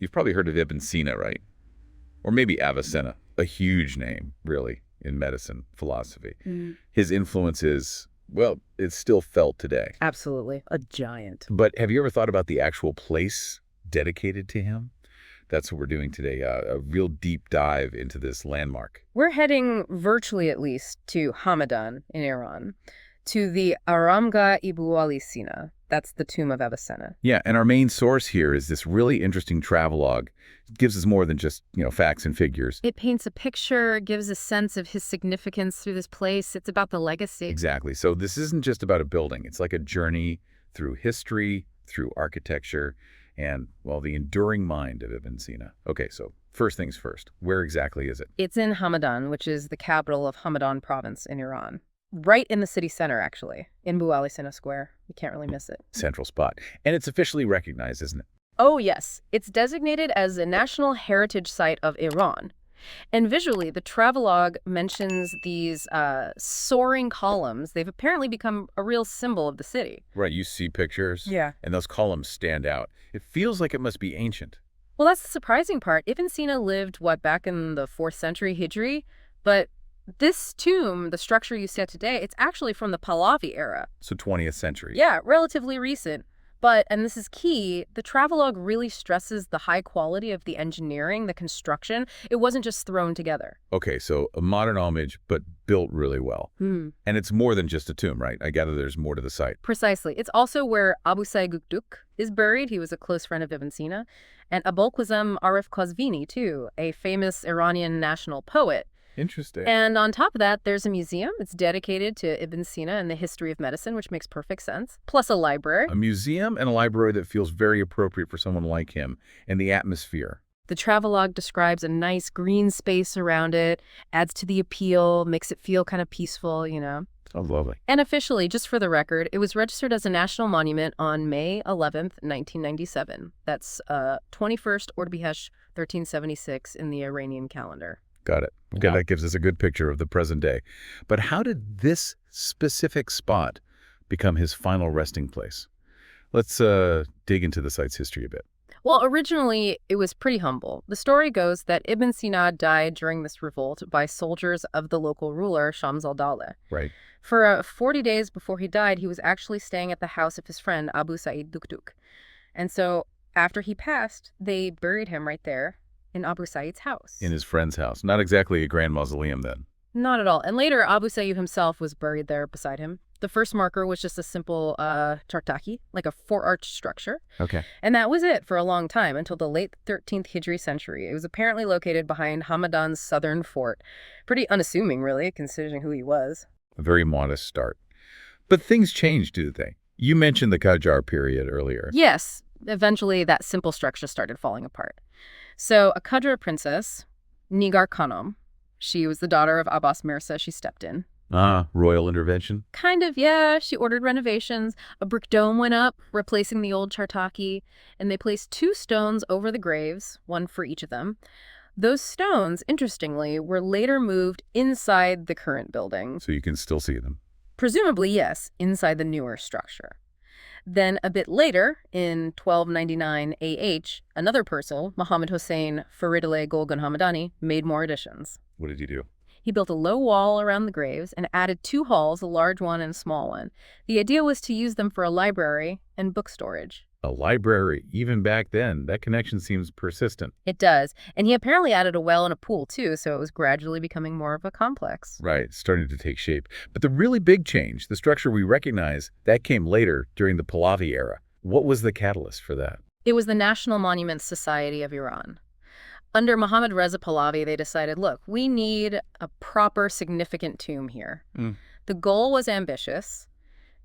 You've probably heard of Ibn Sina, right? Or maybe Avicenna, a huge name, really, in medicine, philosophy. His influence is, well, it's still felt today. Absolutely. A giant. But have you ever thought about the actual place dedicated to him? That's what we're doing today, a real deep dive into this landmark. We're heading, virtually at least, to Hamedan in Iran, to the Aramgah Abu Ali Sina. That's the tomb of Avicenna. Yeah, and our main source here is this really interesting travelogue. It gives us more than just, facts and figures. It paints a picture, gives a sense of his significance through this place. It's about the legacy. Exactly. So this isn't just about a building. It's like a journey through history, through architecture, and, well, the enduring mind of Ibn Sina. Okay, so first things first. Where exactly is it? It's in Hamedan, which is the capital of Hamedan province in Iran. Right in the city center, actually, in Abu Ali Sina Square. You can't really miss it. Central spot. And it's officially recognized, isn't it? Oh, yes. It's designated as a National Heritage Site of Iran. And visually, the travelogue mentions these soaring columns. They've apparently become a real symbol of the city. Right, you see pictures. Yeah. And those columns stand out. It feels like it must be ancient. Well, that's the surprising part. Ibn Sina lived, back in the 4th century Hijri? But this tomb, the structure you see today, it's actually from the Pahlavi era. So 20th century. Yeah, relatively recent. But, and this is key, the travelogue really stresses the high quality of the engineering, the construction. It wasn't just thrown together. Okay, so a modern homage, but built really well. And it's more than just a tomb, right? I gather there's more to the site. Precisely. It's also where Abu Saeed Dakhduk is buried. He was a close friend of Ibn Sina. And Abul Qasim Aref Qazvini, too, a famous Iranian national poet. Interesting. And on top of that, there's a museum. It's dedicated to Ibn Sina and the history of medicine, which makes perfect sense. Plus a library. A museum and a library that feels very appropriate for someone like him, and the atmosphere. The travelogue describes a nice green space around it, adds to the appeal, makes it feel kind of peaceful, Sounds lovely. And officially, just for the record, it was registered as a national monument on May 11th, 1997. That's 21st Ordovihesh 1376 in the Iranian calendar. Got it. Okay, Yeah. That gives us a good picture of the present day. But how did this specific spot become his final resting place? Let's dig into the site's history a bit. Well, originally, it was pretty humble. The story goes that Ibn Sina died during this revolt by soldiers of the local ruler, Shams al-Dawla. Right. For 40 days before he died, he was actually staying at the house of his friend, Abu Saeed Dakhduk. And so after he passed, they buried him right there in Abu Saeed's house. In his friend's house. Not exactly a grand mausoleum then. Not at all. And later, Abu Saeed himself was buried there beside him. The first marker was just a simple chartaki, like a four-arch structure. Okay. And that was it for a long time, until the late 13th Hijri century. It was apparently located behind Hamedan's southern fort. Pretty unassuming, really, considering who he was. A very modest start. But things changed, do they? You mentioned the Qajar period earlier. Yes, eventually that simple structure started falling apart. So a Qajar princess, Nigar Khanum, she was the daughter of Abbas Mirza, she stepped in. Royal intervention? Kind of, yeah. She ordered renovations. A brick dome went up, replacing the old chartaki, and they placed 2 stones over the graves, one for each of them. Those stones, interestingly, were later moved inside the current building. So you can still see them. Presumably, yes, inside the newer structure. Then a bit later, in 1299 AH, another person, Muhammad Hussein Faridaleh Golgan Hamadani, made more additions. What did you do? He built a low wall around the graves and added 2 halls, a large one and a small one. The idea was to use them for a library and book storage. A library, even back then. That connection seems persistent. It does. And he apparently added a well and a pool, too, so it was gradually becoming more of a complex. Right, starting to take shape. But the really big change, the structure we recognize, that came later during the Pahlavi era. What was the catalyst for that? It was the National Monuments Society of Iran. Under Mohammad Reza Pahlavi, they decided, look, we need a proper, significant tomb here. The goal was ambitious.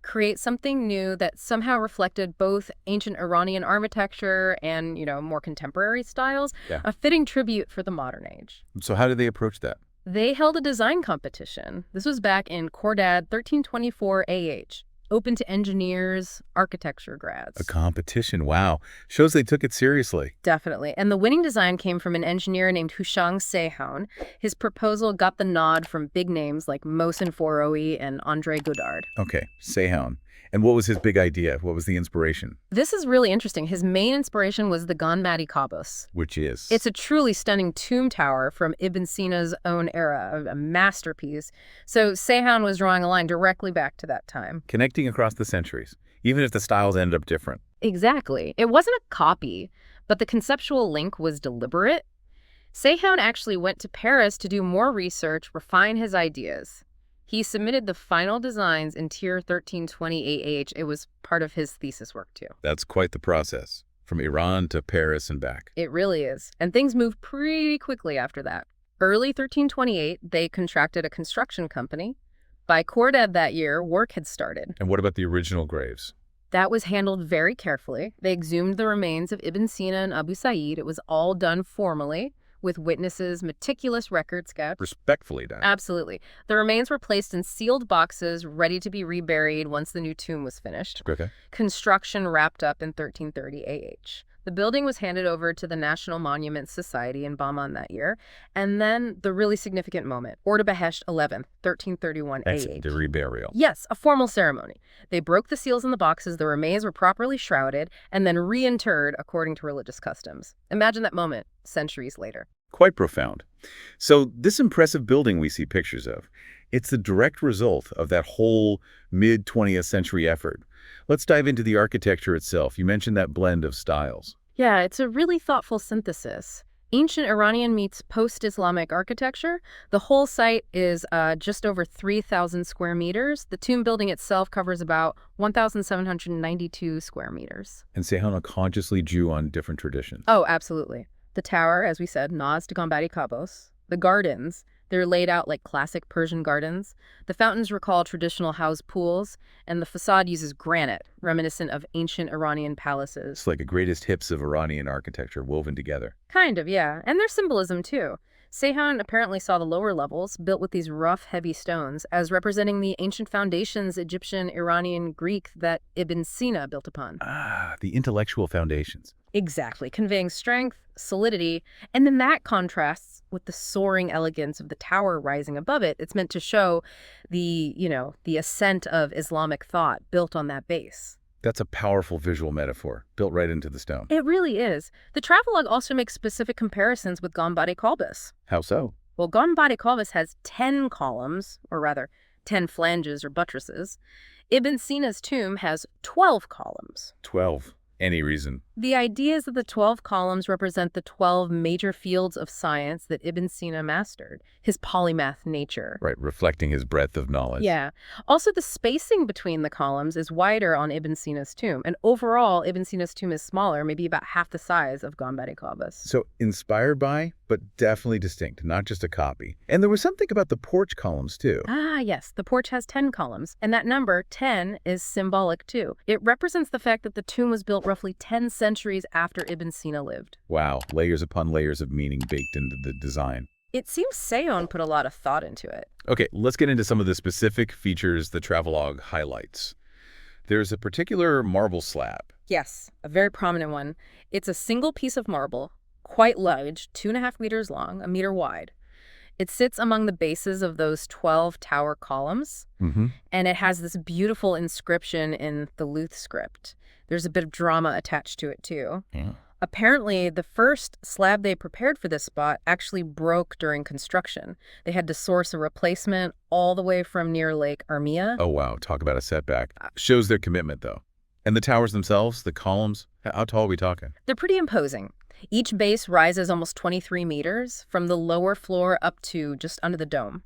Create something new that somehow reflected both ancient Iranian architecture and, more contemporary styles, a fitting tribute for the modern age. So how did they approach that? They held a design competition. This was back in Courtyard 1324 AH, open to engineers, architecture grads. A competition, wow. Shows they took it seriously. Definitely. And the winning design came from an engineer named Hushang Sehoun. His proposal got the nod from big names like Mohsen Foroughi and André Godard. Okay, Sehoun. And what was his big idea? What was the inspiration? This is really interesting. His main inspiration was the Ganbadi Kaabos. Which is? It's a truly stunning tomb tower from Ibn Sina's own era, a masterpiece. So Seyhan was drawing a line directly back to that time. Connecting across the centuries, even if the styles ended up different. Exactly. It wasn't a copy, but the conceptual link was deliberate. Seyhan actually went to Paris to do more research, refine his ideas. He submitted the final designs in Tier 1320 AH. It was part of his thesis work, too. That's quite the process, from Iran to Paris and back. It really is. And things moved pretty quickly after that. Early 1328, they contracted a construction company. By Khordad that year, work had started. And what about the original graves? That was handled very carefully. They exhumed the remains of Ibn Sina and Abu Saeed. It was all done formally, with witnesses, meticulous records kept. Respectfully done. Absolutely. The remains were placed in sealed boxes, ready to be reburied once the new tomb was finished. Okay. Construction wrapped up in 1330 AH. The building was handed over to the National Monuments Society in Bahman that year. And then the really significant moment, Orda-Behesht 11th, 1331 AH. The reburial. Yes, a formal ceremony. They broke the seals in the boxes, the remains were properly shrouded, and then reinterred according to religious customs. Imagine that moment, centuries later. Quite profound. So this impressive building we see pictures of, it's the direct result of that whole mid-20th century effort. Let's dive into the architecture itself. You mentioned that blend of styles. Yeah, it's a really thoughtful synthesis. Ancient Iranian meets post-Islamic architecture. The whole site is just over 3,000 square meters. The tomb building itself covers about 1,792 square meters. And Seyhan consciously drew on different traditions. Oh, absolutely. The tower, as we said, nods to Ganbadi Kaabos. The gardens, they're laid out like classic Persian gardens. The fountains recall traditional house pools, and the facade uses granite, reminiscent of ancient Iranian palaces. It's like the greatest hits of Iranian architecture woven together. Kind of, yeah. And there's symbolism, too. Seyhan apparently saw the lower levels, built with these rough, heavy stones, as representing the ancient foundations, Egyptian, Iranian, Greek, that Ibn Sina built upon. Ah, the intellectual foundations. Exactly, conveying strength, solidity, and then that contrasts with the soaring elegance of the tower rising above it. It's meant to show the ascent of Islamic thought built on that base. That's a powerful visual metaphor, built right into the stone. It really is. The travelogue also makes specific comparisons with Ganbadi Kaabos. How so? Well, Ganbadi Kaabos has 10 columns, or rather, 10 flanges or buttresses. Ibn Sina's tomb has 12 columns. 12. Any reason? The idea is that the 12 columns represent the 12 major fields of science that Ibn Sina mastered, his polymath nature. Right, reflecting his breadth of knowledge. Yeah. Also, the spacing between the columns is wider on Ibn Sina's tomb. And overall, Ibn Sina's tomb is smaller, maybe about half the size of Ganbadi Kaabos. So inspired by, but definitely distinct, not just a copy. And there was something about the porch columns, too. Ah, yes. The porch has 10 columns. And that number, 10, is symbolic, too. It represents the fact that the tomb was built roughly 10 centuries after Ibn Sina lived. Wow, layers upon layers of meaning baked into the design. It seems Seyhan put a lot of thought into it. Okay, let's get into some of the specific features the travelogue highlights. There's a particular marble slab. Yes, a very prominent one. It's a single piece of marble, quite large, 2.5 meters long, 1 meter wide. It sits among the bases of those 12 tower columns, and it has this beautiful inscription in the Luth script. There's a bit of drama attached to it, too. Yeah. Apparently, the first slab they prepared for this spot actually broke during construction. They had to source a replacement all the way from near Lake Armia. Oh, wow. Talk about a setback. Shows their commitment, though. And the towers themselves, the columns, how tall are we talking? They're pretty imposing. Each base rises almost 23 meters from the lower floor up to just under the dome.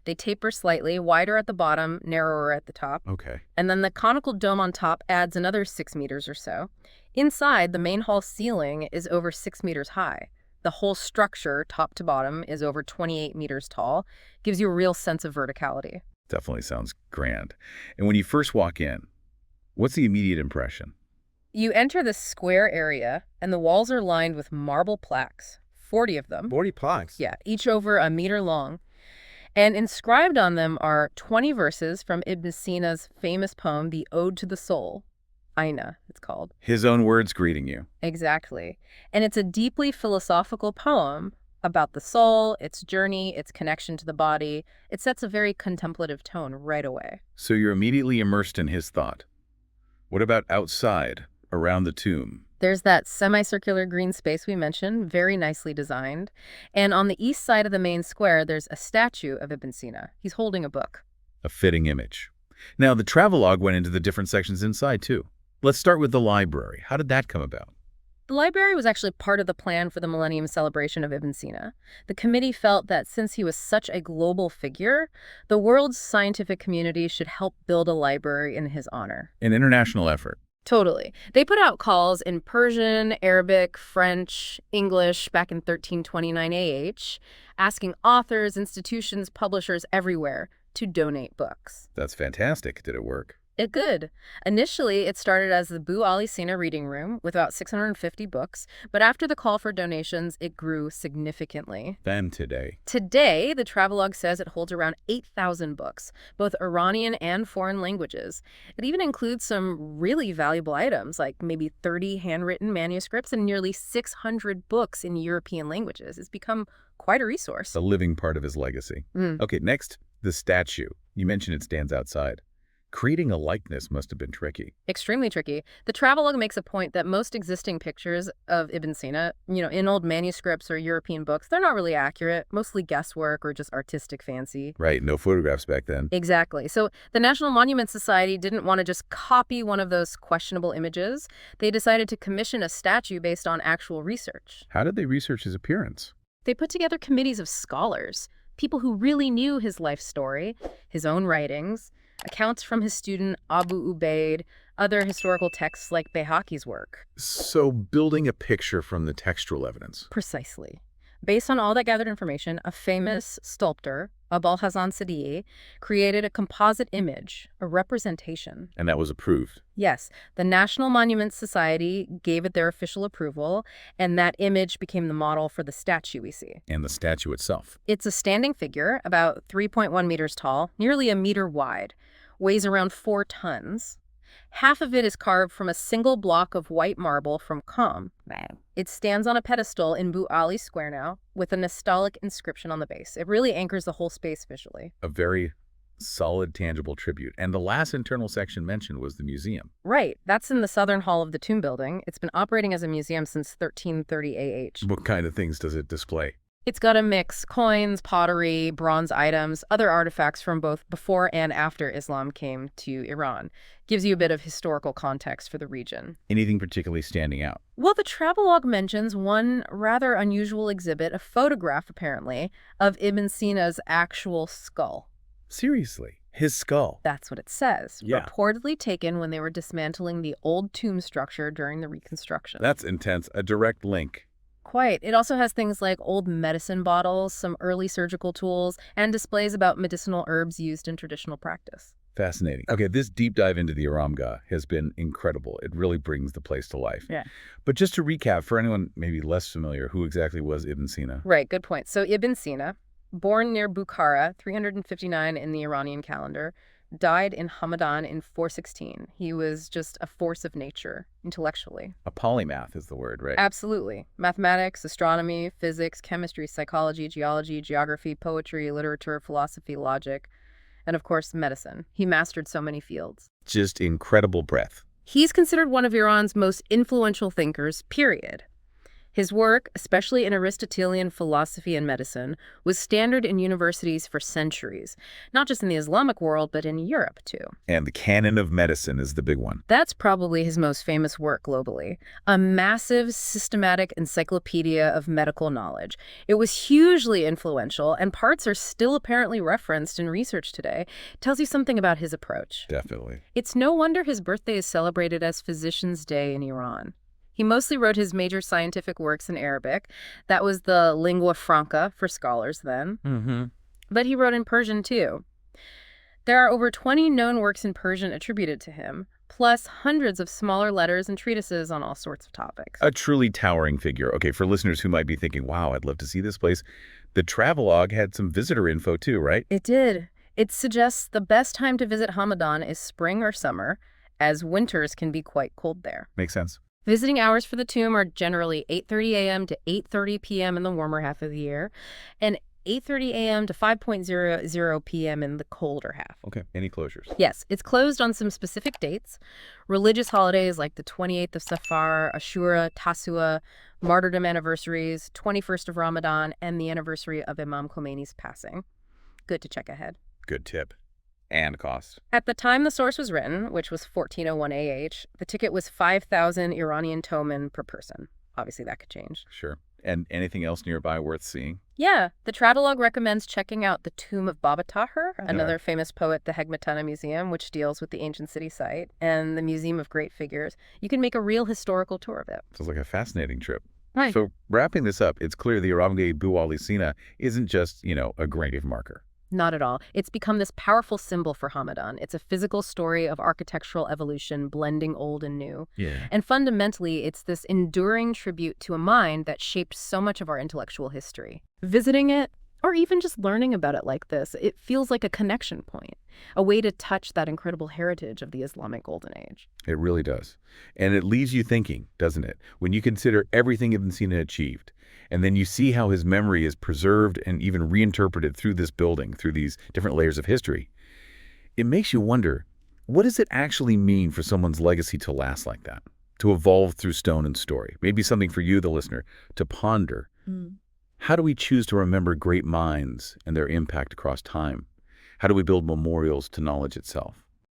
They taper slightly, wider at the bottom, narrower at the top. Okay. And then the conical dome on top adds another 6 meters or so. Inside, the main hall ceiling is over 6 meters high. The whole structure, top to bottom, is over 28 meters tall. Gives you a real sense of verticality. Definitely sounds grand. And when you first walk in, what's the immediate impression? You enter this square area, and the walls are lined with marble plaques, 40 of them. 40 plaques? Yeah, each over 1 meter long. And inscribed on them are 20 verses from Ibn Sina's famous poem, The Ode to the Soul. Aina, it's called. His own words greeting you. Exactly. And it's a deeply philosophical poem about the soul, its journey, its connection to the body. It sets a very contemplative tone right away. So you're immediately immersed in his thought. What about outside, around the tomb? There's that semicircular green space we mentioned, very nicely designed. And on the east side of the main square, there's a statue of Ibn Sina. He's holding a book. A fitting image. Now, the travelogue went into the different sections inside, too. Let's start with the library. How did that come about? The library was actually part of the plan for the Millennium Celebration of Ibn Sina. The committee felt that since he was such a global figure, the world's scientific community should help build a library in his honor. An international effort. Totally. They put out calls in Persian, Arabic, French, English back in 1329 AH, asking authors, institutions, publishers everywhere to donate books. That's fantastic. Did it work? It could. Initially, it started as the Abu Ali Sina reading room with about 650 books, but after the call for donations, it grew significantly. Then today. Today, the travelogue says it holds around 8,000 books, both Iranian and foreign languages. It even includes some really valuable items, like maybe 30 handwritten manuscripts and nearly 600 books in European languages. It's become quite a resource. The living part of his legacy. Okay, next, the statue. You mentioned it stands outside. Creating a likeness must have been tricky. Extremely tricky. The travelogue makes a point that most existing pictures of Ibn Sina, in old manuscripts or European books, they're not really accurate, mostly guesswork or just artistic fancy. Right, no photographs back then. Exactly. So the National Monument Society didn't want to just copy one of those questionable images. They decided to commission a statue based on actual research. How did they research his appearance? They put together committees of scholars, people who really knew his life story, his own writings, accounts from his student Abu Ubaid, other historical texts like Bayhaqi's work. So building a picture from the textual evidence. Precisely. Based on all that gathered information, a famous sculptor, Abul Hasan Sadi, created a composite image, a representation. And that was approved. Yes, the National Monument Society gave it their official approval, and that image became the model for the statue we see. And the statue itself. It's a standing figure, about 3.1 meters tall, nearly a meter wide, weighs around 4 tons. Half of it is carved from a single block of white marble from Qom. Wow. It stands on a pedestal in Abu Ali Square now, with a nostalgic inscription on the base. It really anchors the whole space visually. A very solid, tangible tribute. And the last internal section mentioned was the museum. Right. That's in the southern hall of the tomb building. It's been operating as a museum since 1330 AH. What kind of things does it display? It's got a mix: coins, pottery, bronze items, other artifacts from both before and after Islam came to Iran. Gives you a bit of historical context for the region. Anything particularly standing out? Well, the travelogue mentions one rather unusual exhibit, a photograph apparently, of Ibn Sina's actual skull. Seriously? His skull? That's what it says. Yeah. Reportedly taken when they were dismantling the old tomb structure during the reconstruction. That's intense. A direct link. Quite. It also has things like old medicine bottles, some early surgical tools, and displays about medicinal herbs used in traditional practice. Fascinating. Okay, this deep dive into the Aramgah has been incredible. It really brings the place to life. Yeah. But just to recap, for anyone maybe less familiar, who exactly was Ibn Sina? Right, good point. So Ibn Sina, born near Bukhara, 359 in the Iranian calendar, died in Hamedan in 416. He was just a force of nature, intellectually. A polymath is the word, right? Absolutely. Mathematics, astronomy, physics, chemistry, psychology, geology, geography, poetry, literature, philosophy, logic, and of course, medicine. He mastered so many fields. Just incredible breadth. He's considered one of Iran's most influential thinkers, period. His work, especially in Aristotelian philosophy and medicine, was standard in universities for centuries, not just in the Islamic world, but in Europe, too. And the canon of medicine is the big one. That's probably his most famous work globally, a massive systematic encyclopedia of medical knowledge. It was hugely influential, and parts are still apparently referenced in research today. It tells you something about his approach. Definitely. It's no wonder his birthday is celebrated as Physician's Day in Iran. He mostly wrote his major scientific works in Arabic. That was the lingua franca for scholars then. Mm-hmm. But he wrote in Persian, too. There are over 20 known works in Persian attributed to him, plus hundreds of smaller letters and treatises on all sorts of topics. A truly towering figure. Okay, for listeners who might be thinking, wow, I'd love to see this place, the travelogue had some visitor info too, right? It did. It suggests the best time to visit Hamedan is spring or summer, as winters can be quite cold there. Makes sense. Visiting hours for the tomb are generally 8:30 a.m. to 8:30 p.m. in the warmer half of the year, and 8:30 a.m. to 5:00 p.m. in the colder half. Okay. Any closures? Yes, it's closed on some specific dates. Religious holidays like the 28th of Safar, Ashura, Tasua, martyrdom anniversaries, 21st of Ramadan, and the anniversary of Imam Khomeini's passing. Good to check ahead. Good tip. And cost. At the time the source was written, which was 1401 AH, the ticket was 5,000 Iranian toman per person. Obviously, that could change. Sure. And anything else nearby worth seeing? Yeah, the travelogue recommends checking out the tomb of Baba Tahir, another famous poet at the Hegmatana Museum, which deals with the ancient city site, and the Museum of Great Figures. You can make a real historical tour of it. Sounds like a fascinating trip. Right. So wrapping this up, it's clear the Abu Ali Sina isn't just, a grave marker. Not at all. It's become this powerful symbol for Hamedan. It's a physical story of architectural evolution, blending old and new. Yeah. And fundamentally, it's this enduring tribute to a mind that shaped so much of our intellectual history. Visiting it, or even just learning about it like this, it feels like a connection point, a way to touch that incredible heritage of the Islamic Golden Age. It really does. And it leaves you thinking, doesn't it? When you consider everything Ibn Sina achieved, and then you see how his memory is preserved and even reinterpreted through this building, through these different layers of history, it makes you wonder, what does it actually mean for someone's legacy to last like that, to evolve through stone and story? Maybe something for you, the listener, to ponder. How do we choose to remember great minds and their impact across time? How do we build memorials to knowledge itself?